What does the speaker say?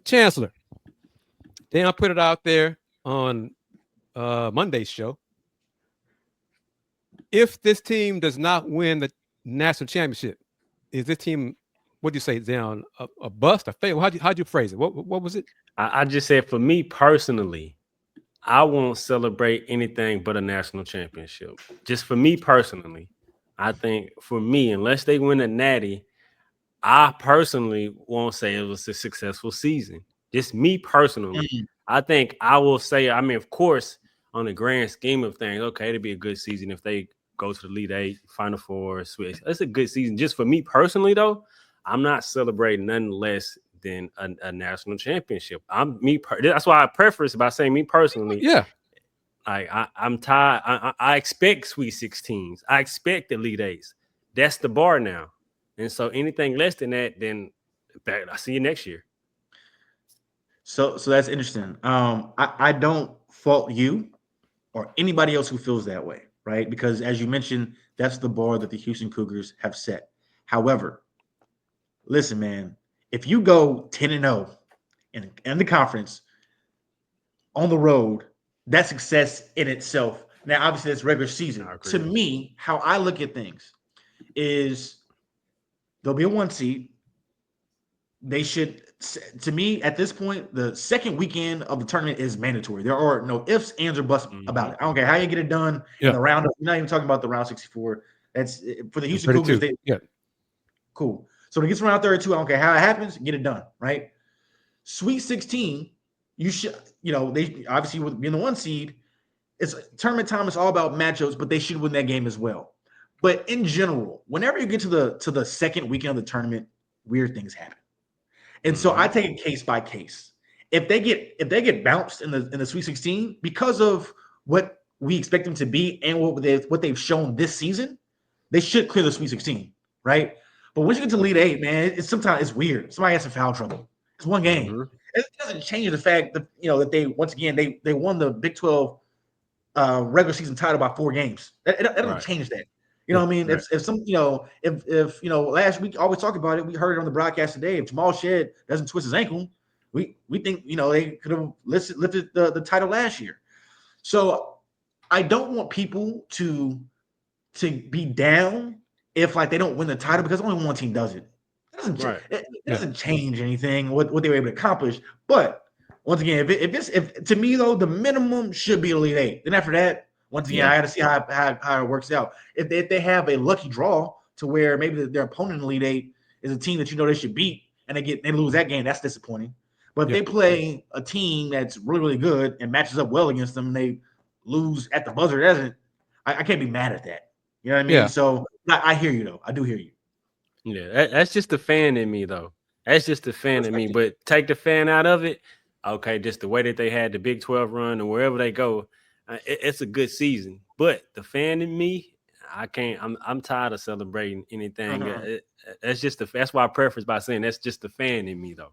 Chancellor. Then I put it out there on Monday's show. If this team does not win the national championship, is this team, what do you say, down a bust, a fail? How'd you phrase it? What was it? I just said for me personally, I won't celebrate anything but a national championship. Just for me personally, I think for me, unless they win a natty, I personally won't say it was a successful season. Just me personally. I think I will say, I mean, of course, on the grand scheme of things, okay, it'd be a good season if they go to the Elite Eight, Final Four, switch. That's a good season. Just for me personally, though, I'm not celebrating nothing less than a national championship. That's why I preface by saying me personally. Yeah. I'm tired. I expect Sweet 16s. I expect Elite Eights. That's the bar now. And so anything less than that, then I'll see you next year. So that's interesting. I don't fault you or anybody else who feels that way, right? Because as you mentioned, that's the bar that the Houston Cougars have set. However, listen, man, if you go 10-0 in the conference on the road, that's success in itself. Now, obviously, that's regular season. To me, how I look at things is there'll be a 1 seed. They should, to me, at this point, the second weekend of the tournament is mandatory. There are no ifs, ands, or buts about it. I don't care how you get it done in the round. We're not even talking about the round 64. That's for the Houston Cougars. Cool. So when it gets around 32, I don't care how it happens, get it done, right? Sweet 16, you should, they obviously with being the 1 seed, it's tournament time. It's all about matchups, but they should win that game as well. But in general, whenever you get to the second weekend of the tournament, weird things happen. And so I take it case by case. If they get bounced in the Sweet 16 because of what we expect them to be and what they've shown this season, they should clear the Sweet 16, right? But once you get to Elite Eight, man, sometimes it's weird. Somebody has some foul trouble. It's one game. It doesn't change the fact that that they once again they won the Big 12 regular season title by 4 games. It doesn't change that. You know what I mean? Right. If last week, always talk about it, we heard it on the broadcast today. If Jamal Shead doesn't twist his ankle, we think they could have lifted the title last year. So I don't want people to be down if they don't win the title because only one team does it. It doesn't change anything what they were able to accomplish. But once again, if to me though, the minimum should be Elite Eight. Then after that. Once again, I got to see how it works out. If they have a lucky draw to where maybe their opponent in Elite Eight is a team that they should beat, and they lose that game, that's disappointing. But if they play a team that's really, really good and matches up well against them, and they lose at the buzzer, I can't be mad at that. You know what I mean? Yeah. So I hear you though. I do hear you. Yeah, that's just the fan in me though. That's just the fan in me. But take the fan out of it, okay. Just the way that they had the Big 12 run and wherever they go. It's a good season, but the fan in me, I can't. I'm tired of celebrating anything. That's why I preface by saying that's just the fan in me, though.